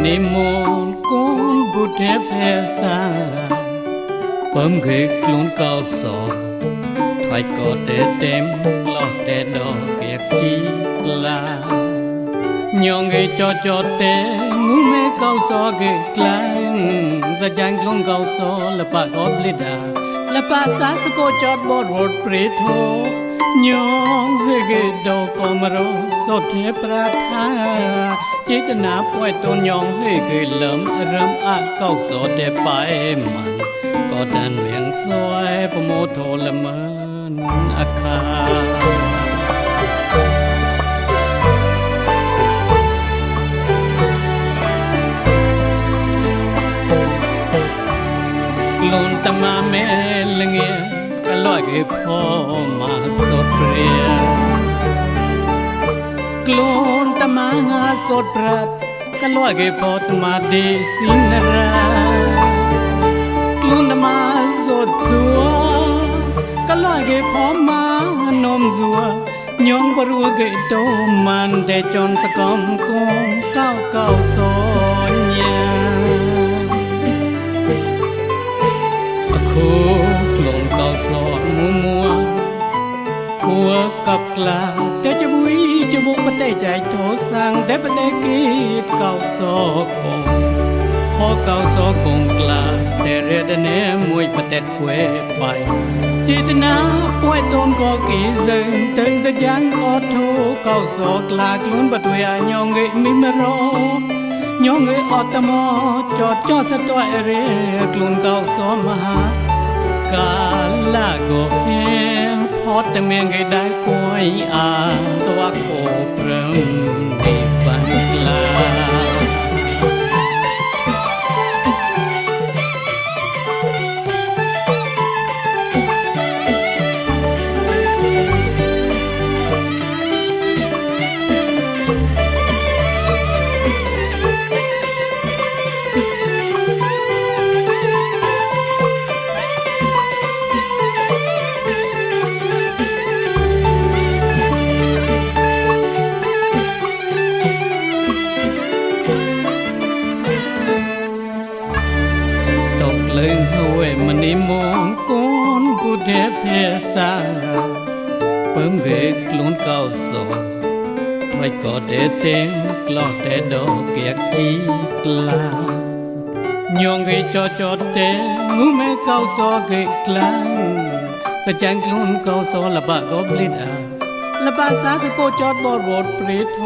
นิมนต์กุนบุตรเพศาเปิ่มเกยกลุนเก้าสอถอยก็แต่เต็มกลอแต่ดอกเกียกจีกลายองเกยจอแต่งูแม่เก้าสอเกยกลางจะจังกลุนเก้าสอละปะกอบลิดาละปะสาสโกจอดบอดรถเปรโทยองเฮเกดอกกอมรสดเทปราธาจิตนาป่วยตนยองเฮเกเลิมรำอาเก้าสอเดไปมันก็ดันเมียงสวยประโมโทละเมินอาคากลุนตมาเมลเงียก็ลอยเกพ่อมาสดเปรียกลุนตมาสดปรัดก็ลอยเกพ่อตมาดีสินรากลุนตมาสดจัวก็ลอยเกพ่อมานมจัวยองบรัวเกโตมันได้จนสกอมกงเก้าสอนยากลงเก่าสอนมัวกัวกับกลาแต่จะบุยจะบุกประเทศใจโทสั่งแต่ประเทศกีดเก่าสอกงพอเก่าสอกงกลาแต่เรียดเนมวยประเทศเวไปจิตนาป่วยตนก็กีซึงตึงจะยังขอโทเก่าสอกลากลุ้นบัดเวียยองเงมิมรอยองเงออตมอจอดสะตัวเรียกลุ้นเก่าสอมหากาลาโกเฮพอแต่เมียงไงได้ป่วยสวักโกเปรมดีบันกลามันนิมนต์กุนบุตรเพศาเปิ่มเวกลุนเก้าสอถอยก็แต่เต็มกลอแต่ดอกเกียกจีกลายองเกจอแต่งูแม่เก้าสอเกกลางสะจังกลุนเก้าสอละบะก็บลิดาละบะสาสโปจอดบอดรถเปรโท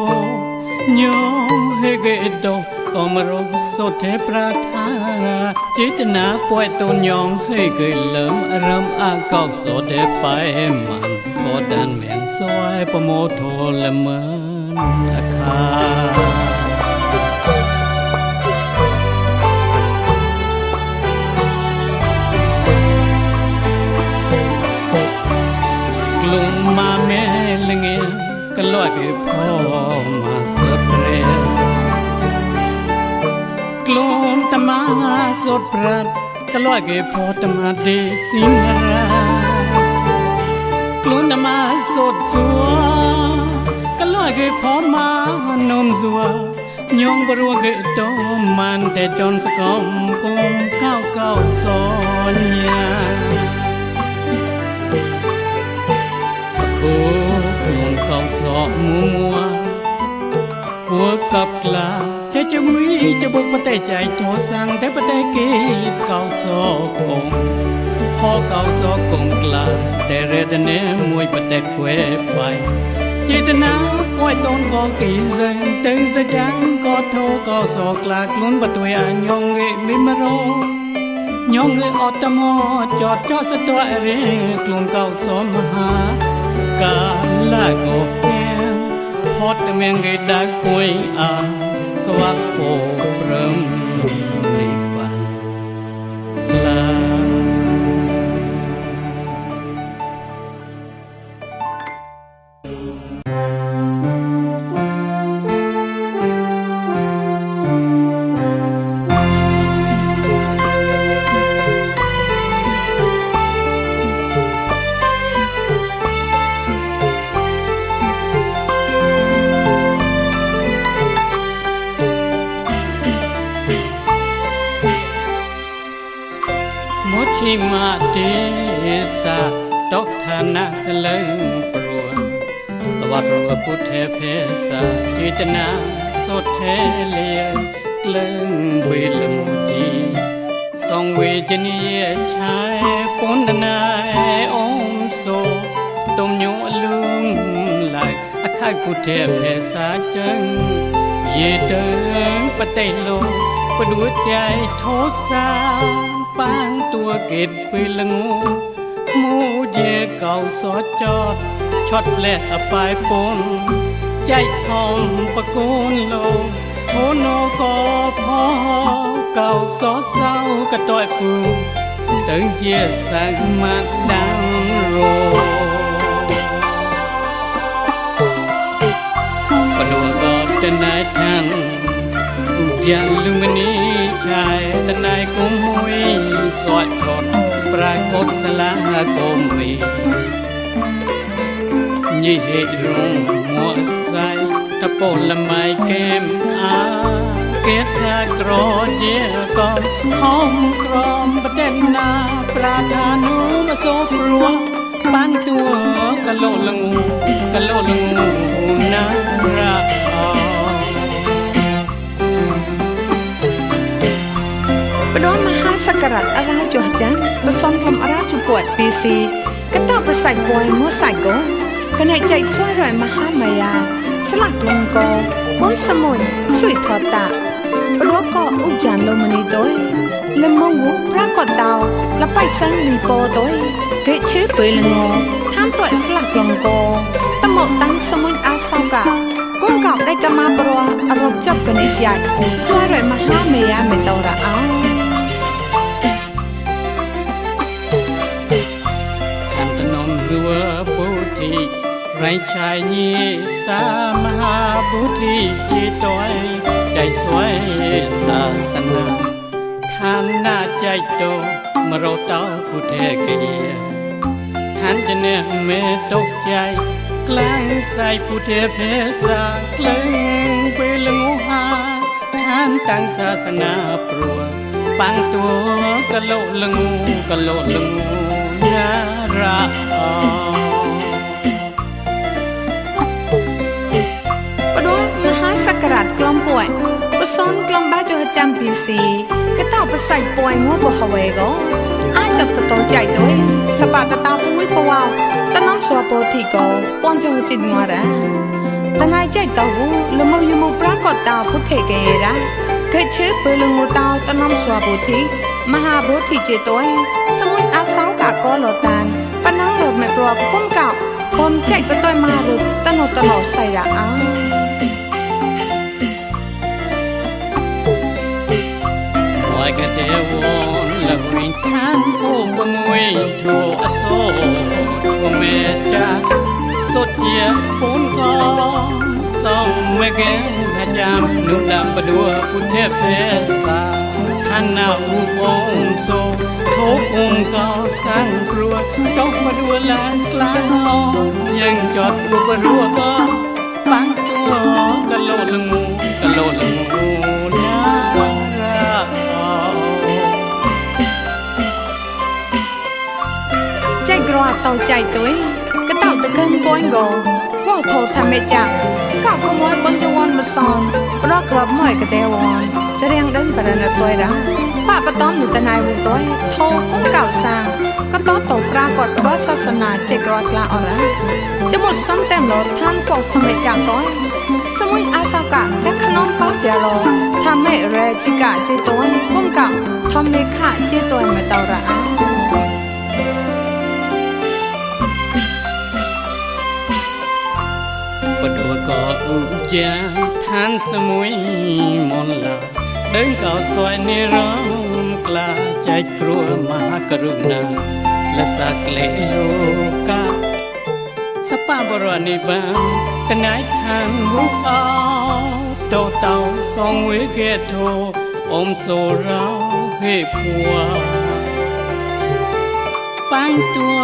ยองเฮเกดอกก็มารบสดเทปราธาจิตนาป่วยตนยองให้เกยเลิมรำอาเก้าสดเทไปมันก็ดันเมียงสวยประโมโทละเมินอาคากลุ่มมาเมลเงียก็ลอยเกยพ่อมาเสือเปรียกลุนตมาสดปรัดก็ลอยเกพอตมาดีสินรากลุนตมาสดจัวก็ลอยเกพอมานมจัวยองบรัวเกโตมันแต่จนสกอมกงเก้าสอนยาคู่กลุนเข้าสอบมัวหัวกับกลาแต่จะมีจะบุกประเทศใจโทสั่งแต่ประเทศกีดเก่าสอกงพอเก่าสอกงกลาแต่เรดเนมวยประเทศเวไปจิตนาป่วยตนก็กีซึงตึงจะยังก็โทเก่าสอกลากลุ้นประตูยยองเงมิมรยองเงออตมอจอดสะตัวเรกลุ้นเก่าสอมหากาลาโกเพียงพอแต่เมียงไงได้ป่วยสวักโฟเปรมนิบันลา มาเทสะตกฐานะเสลงปรัวสวัสดิ์รัวพุทธเพสะจิตนาสดเทเลียกลึงเวลโมจีสองเวจนียชายปนนายอมโซต้มโยลืมหลายอาคายพุทธเพสะจังเยเดินปะเตโลประดูใจโทสาปางตัวเกตปืนละงูมูเยเก่าสอดจอดช็อตแลกปลายปนใจหอมประโกนโลโทโนก็พอเก่าสอดเศร้ากระต่อยปูตึงเจียสังมาดังโรประดูก็จะนายทันอุจาลุมณีชายตะนายกุมมวยสอดทอดปรากฏสลากมวียี่เหตุรงหัวใสตะโปนละไม้แก้มอาเกตทากรอเจียกอมหอมกรอมประเด็นนาปราธานุมาโซปรัวปังตัวกะโลละงูกะโลละงูนาราประดอนมหาสักการะอาราจุจังประสมคำอาราจุปวดปีซีกระต้าประใส่ปวยมัวใส่โกกันในใจสวยรอยมหามายาสลักลงโกก้นสมุนสุยทอตาประดวก็อุจานโลมณีตัวลมวุปรากฏดาวและไปสังลีโปตัวเกะชื่อเปลืองงท่ามตัวสลักลงโกตะโมตั้งสมุนอาสาวกะก้นเก่าได้กมาปรัวอารมณ์จับกันในใจสวยรอยมหามายาไม่ตระเอาสัวบุตรีไรชายยีสามหาบุตรีจิตต้อยใจสวยศาสนาท่านน่าใจโตมเราเต้าผู้เทเกียท่านจะเนื้อเมตกใจกลางใส่ผู้เทเพศาเกลงไปลงูหาท่านตั้งศาสนาปรัวปังตัวกะโลลงูกะโลลงูนาราประดวมหาสักการะกลมป่วยประสอนกลมบ้าจจำปีสีก็เต่าประใส่ป่วยงัวบ่ฮเวก็อาจจะประตูใจด้วยสปาตะตาปุ้ยปวาวตะน้ำสวาโปธิก็ปอนจจิตงัวระตะนายใจเต่าละมยมุปรากฏดาวพุทธเกระเกิดชื่อเปลืองงูเต่าตะน้ำสวาโปธิมหาโพธิเจตวยสมุนอาสาวกะก็โลตานปนังโลดแม่กรัวก้มเก่าปมใจไปต้อยมารุตะโนตะโนใส่ละอ้าไว้กะเดวอนละวินทานโคปมวยทัวอโศทัวเมจากสดเจียปูนกองส่องแม่แก้มพระจามนุ่มดำประดัวพุทธเพศาท่านนาอุบงโซโทกุมเก่าสร้างปลัวจกประดัวลานกลางห้องยังจอดอุปรัวก็ปังตัวกะโลลงูกะโลลงูนาราใจกรัวเต่าใจตัวก็เต่าตะเกินปอยโกก็โทษทำไม่จังก็ขโมยบนจวนมาซ้อมรอกรอบหน่อยกระเตวอนจะเรียงเดินไปในซอยร้านป้าประต้อมอยู่แต่นายวุ้นตัวโทกุ้งเก่าสร้างก็ต้อตกปรากฏว่าศาสนาเจกรอยกลาอระจะหมดซ้ำเต็มหลอดท่านปกทำไม่จังตัวสมุยอาสากะและขนมเป้าเจโลทำไม่แรจิกะเจตัวกุ้งเก่าทำไม่ขาเจตัวไม่ตระอาปดัวก็อุจาท่านสมุยมนลาเดินเก่าซอยนิรมกลาใจกลัวมากรุณาและสักเลโลกาสปาบรนิบาตนายทางบุกเอาโตเต่าสองเวเกโทอมโซเราให้ผัวปังตัว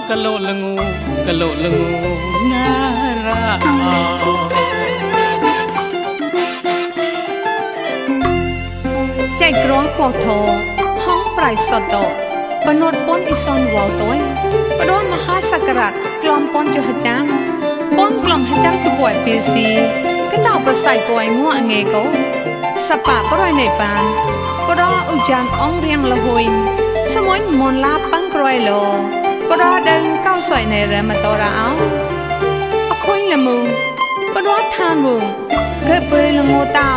กะโลละงูกะโลละงูนาราใจกรัวโคโทห้องปลายสดโต ปนดปนอิซอนวอลตัวปดมหาสักราชกลอมปนจุหจังปนกลอมหจังจุป่วยปีซีก็ต้องไปใส่ป่วยงัวเงโกสปะปรอยในปานปรออุจานอ่องเรียงละหุยสมุนมนลาปังปรอยโลปรอเดินก้าวสวยในเรือมาตระเอาคุยละมุงปรอทานมุงเกิดเปรย์ละงูตา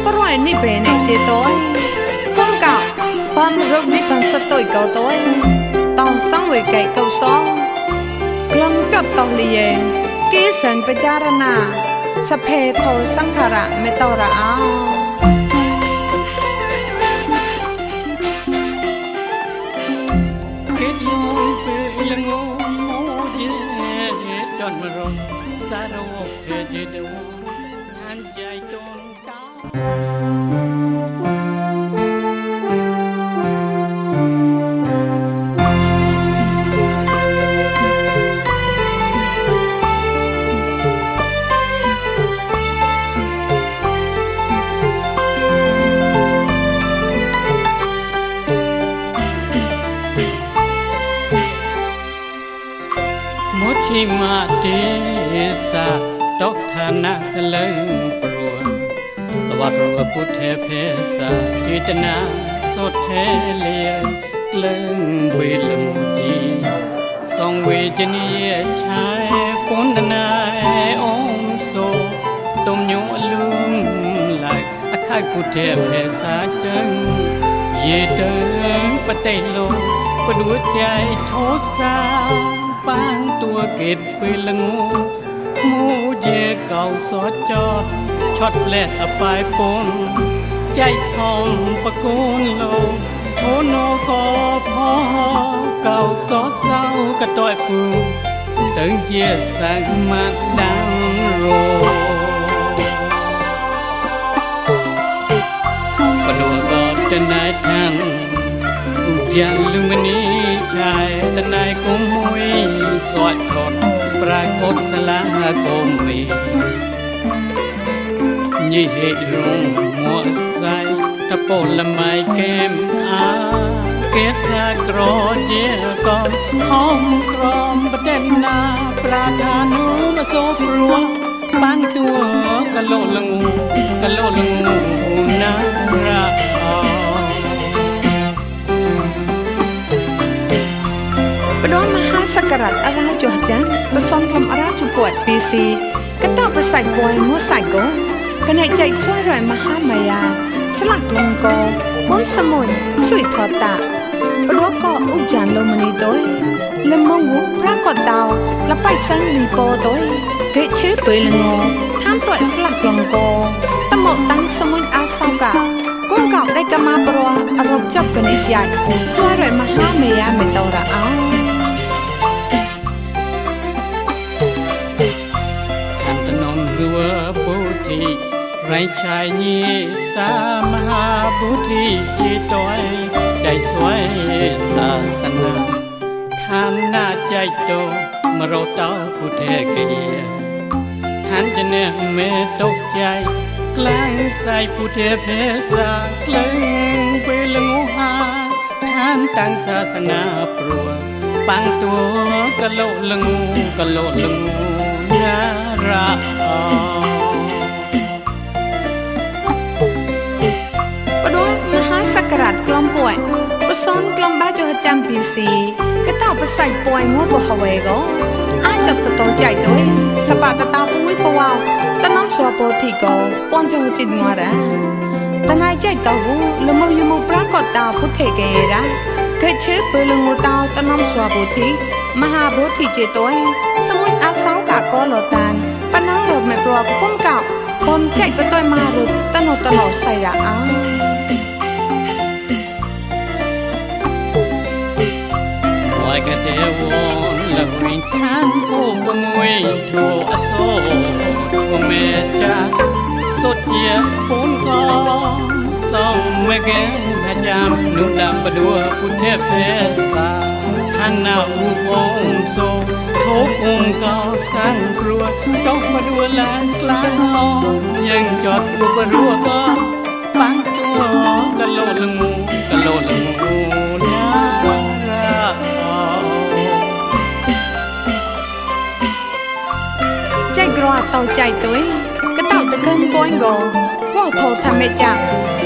ปรอยนี่เป็นในเจตัวก้มเก่าปอนรูปนี่เป็นสตุยเก่าตัวตองสังเวยไก่เก่าซ้อกลมจดตองเลียงกีสันไปจารณาสเพโทสังขารเมตระเอาจนมารมสารวกเพจเดวท่านใจจนตาชิมาเตสาตกฐานะเสลงปรัวสวัสดิ์รัวพุทธเพสาจิตนาสดเทเลียเกลึงเวลโมจีทรงเวจนียชายปนนายองโซตุมโยลุมไหลอาคายพุทธเพสาจังเยเดินปะเตโลปดวใจโทสาปางตัวเกตไปละงูมูเยเก่าสอดจอดช็อตแลดปลายปนใจพองประโกนโลโทโนก็พอเก่าสอดเศร้ากระต่อยปูตึงเจียสังมาดังโรปนัวก็จะนายทางอย่างลุงนี้ชายตะนายกุมมวยสอดทอดปรากฏสลาโกมียี่เหตุรงมัวใสตะโปละไม้แก้มอาเกตากรอเจียกอมหอมกรอมประเด็นนาปราธานุมาโซปรัวบางตัวกะโลละงูกะโลละงูนาราปดอนมหาสักราชอาราจุหจังปสอนคำอาราจุปวดปีซีก็ต้องไปใส่ป่วยมัวใส่โกกันในใจช่วยรอยมหามายาสลักลงโกก้มสมุนสุยทอตาปดวก็อุจานโลมณีตัวเลมวุปรากฏดาวและไปสังลีโปตัวเกชื่อเปลืองงท่ามตัวสลักลงโกตะโมตังสมุนอาสาวกะก้มเก่าได้กมาปรวอารมณ์จบกันในใจช่วยรอยมหามายาเมตระเอาสัวบุตรีไรชายยี่สามหาบุตรีจีตอยใจสวยศาสนาท่านน่าใจโตมโรเต้าพุทธเกียท่านจะเนเมตกใจกลางใส่พุทธเพศากลางไปลงูหาท่านตั้งศาสนาปรัวปังตัวกะโลละงูกะโลละงูนาราปดมหาสักราชกลมป่วยประสอนกลมบ้าจุจำปีซีก็ต้องไปใส่ป่วยงัวบ่ฮาวเก็อาจจะกระโตใจด้วยสปาตะตาปุ้ยปวาวตะน้ำสวาโปธิโกปอนจุจิตงัวระตะนายใจตาหูละมยมุปรากฏตาพุทธเกยระเกิดชื่อเปลืองงูตาตะน้ำสวาโปธิมหาโพธิเจตัวสมุนอาสาวกะกอโลตานปนังรถแม่ปลอกก้มเก่าปนใจไปต้อยมารุตโนตโนใส่ระอาว่าก็เดวอนละวินทานกูกมวยทัวโซทัวเมจ่าสดเจียปูนกองส่องเมเกนพยามนุดำประดัวพุทธเพศาท่านนาอุบงโซโทกุมเก่าสังกลัวจอกมาดัวลานกลางห้องยังจอดอุบรัวก็ปังตัวกะโลละงูกะโลละงูนา กรอเต่าใจตัวก็เต่าตะเกินปอยโกก็โทรทำไม่จับ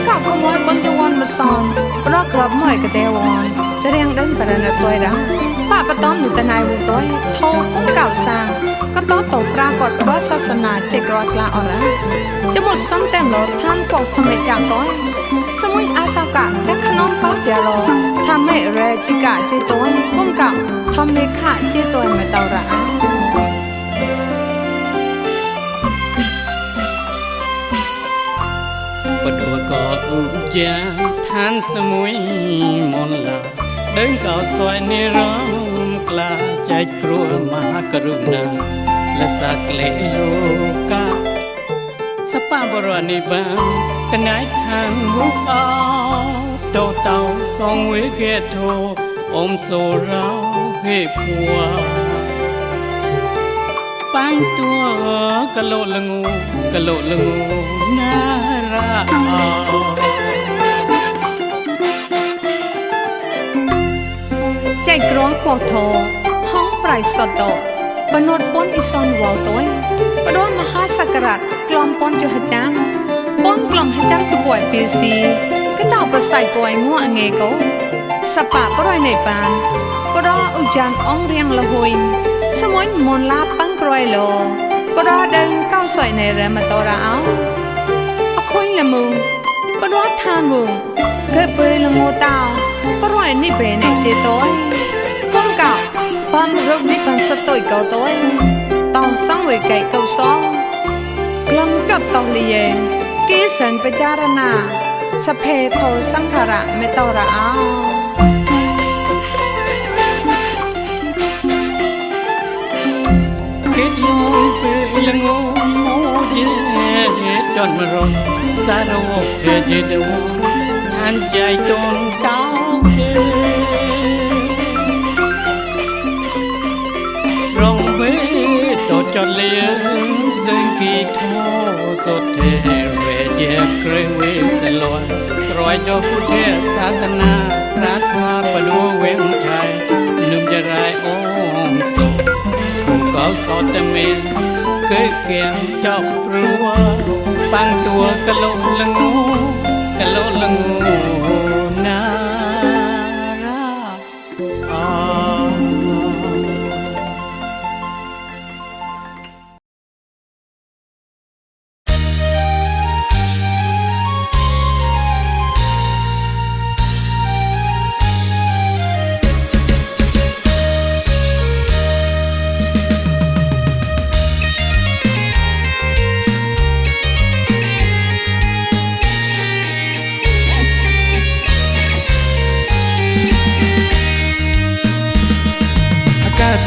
ก็ขโมยบนจวนมาซ้อมปลอกกรอบหน่อยก็เตวอนแสดงเดินปรณสวยรังป้าปะต้อมหนุตนายวงตัวโทรกุ้งเก่าสร้างก็ต้อตปรากฏว่าศาสนาเจกรอกลาอระจะหมดซ้ำเต็มหลอดท่านปกทำไม่จับตัวสมุยอาสากะและขนมเป้าเจรอทำให้เรจิกะเจตัวกุ้งเก่าทำให้ข้าเจตัวไม่เต่าระปดวก็อุบจาทานสมุยมนลาเดินเก่าซอยในร้องกล้าใจกลัวมากรุณาและสักเลโลกาสปาบรวนิบางกันไหนทางบุกเอาโตเต่าสองเวเกโทอมโซเราให้ผัวปังตัวกะโลละงูกะโลละงูน่ารักใจกรอกโทห้องปลายสดอปนดปนอิซอนวาวตัวปดมหาสักรัตกลอมปนจุหจังปนกลอมหจังจุป่วยปีซีก็เต่าไปใส่ป่วยงัวเงโกสปะปรอยในปานปรออุจันอ่องเรียงละหุยสมุนมนลาปังปรอยโลปรอเดินเก้าสวยในเรมาตอราเอาคุยละมุงปรอทานมุงเกิดเปรละงูเต่าปรอยนี่เป็นในเจตัวก้มเก่าปันรุกนี่ปันสตุยเก่าตัวต่อสังเวไก่เก่าซ้อกลมจัดต่อเลียงกีสันไปจารณาสเพโทสังขารเมตระเอาเกิดลงเปละงูโมเจจอนมารมสารวกเจเดวท่านใจจนเต้ารองเบตจอดเลี้ยงซึ่งกีโทสดเทเวเจเกรเวสลอยกรอยจอพุทธศาสนาพระธาปดูเวงชัยนุ่มจะไรองค์สุถูกเขาสอดแต่เมนเคยเกี่ยงเจ้าปรัวปังตัวกะโลละงูกะโลละงูน่ารัก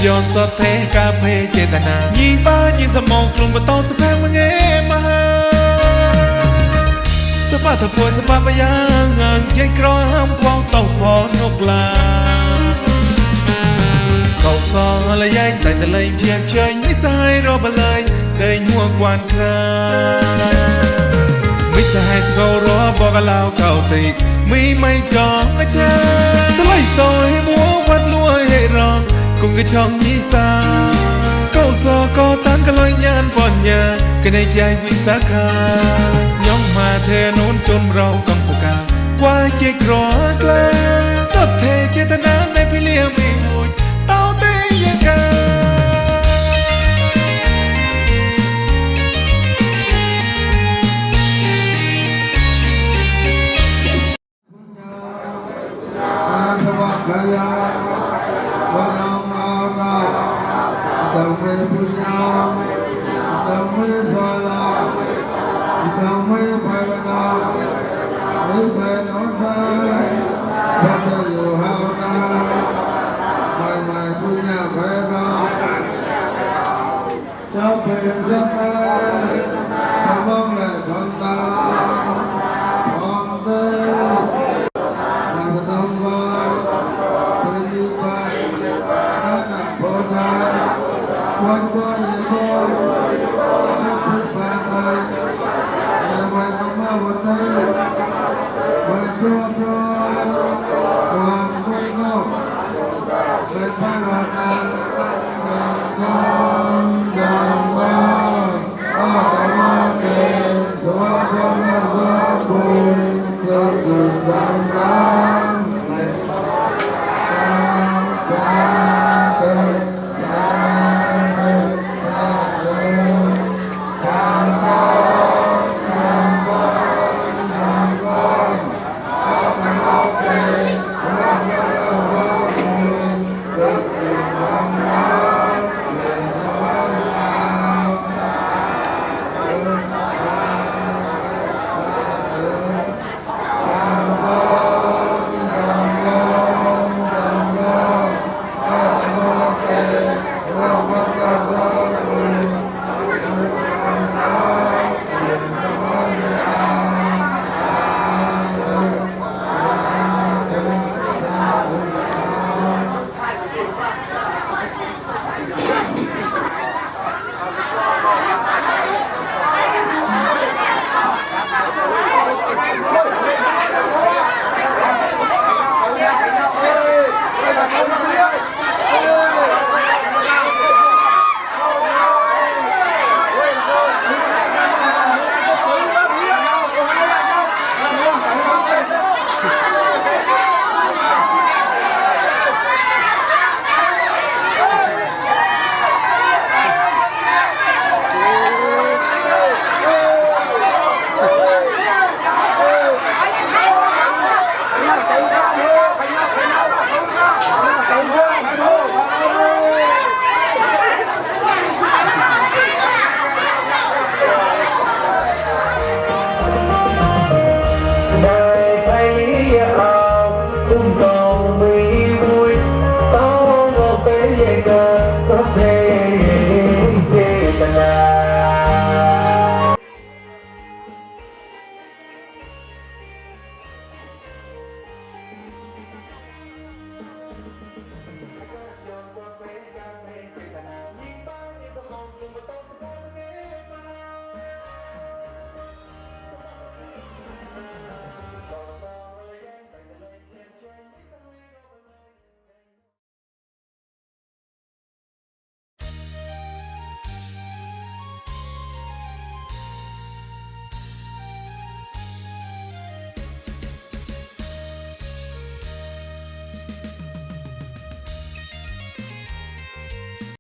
ย้อนสดเทกาเพเจตนายิงป้ายิงสมองกลุ่มมาต้องสะแพงมึงเอมาสปาถป่วยสปาปะยังงานใจกรอยห้ามพองต้องพอนกลาเขาซองอะไรยัยแต่แต่เลยเพียงเพียงไม่สายรอบเลยเดินหัวกวานคราไม่สายเขารอบอกกับเราเก่าติดไม่จองอาจารย์สไลด์ซอยให้มัววัดลวยให้รองคงก็ช่องยี่สาเก้าซอก็ตั้งกันลอยยานป่อนยาก็ในใจวิสาขาย่องมาเทนู้นจนเรากำสกากว่าเจกรอกลาสดเทเจตนาในพิเลียมีมุยเต้าเตยกาเป็นพระราชา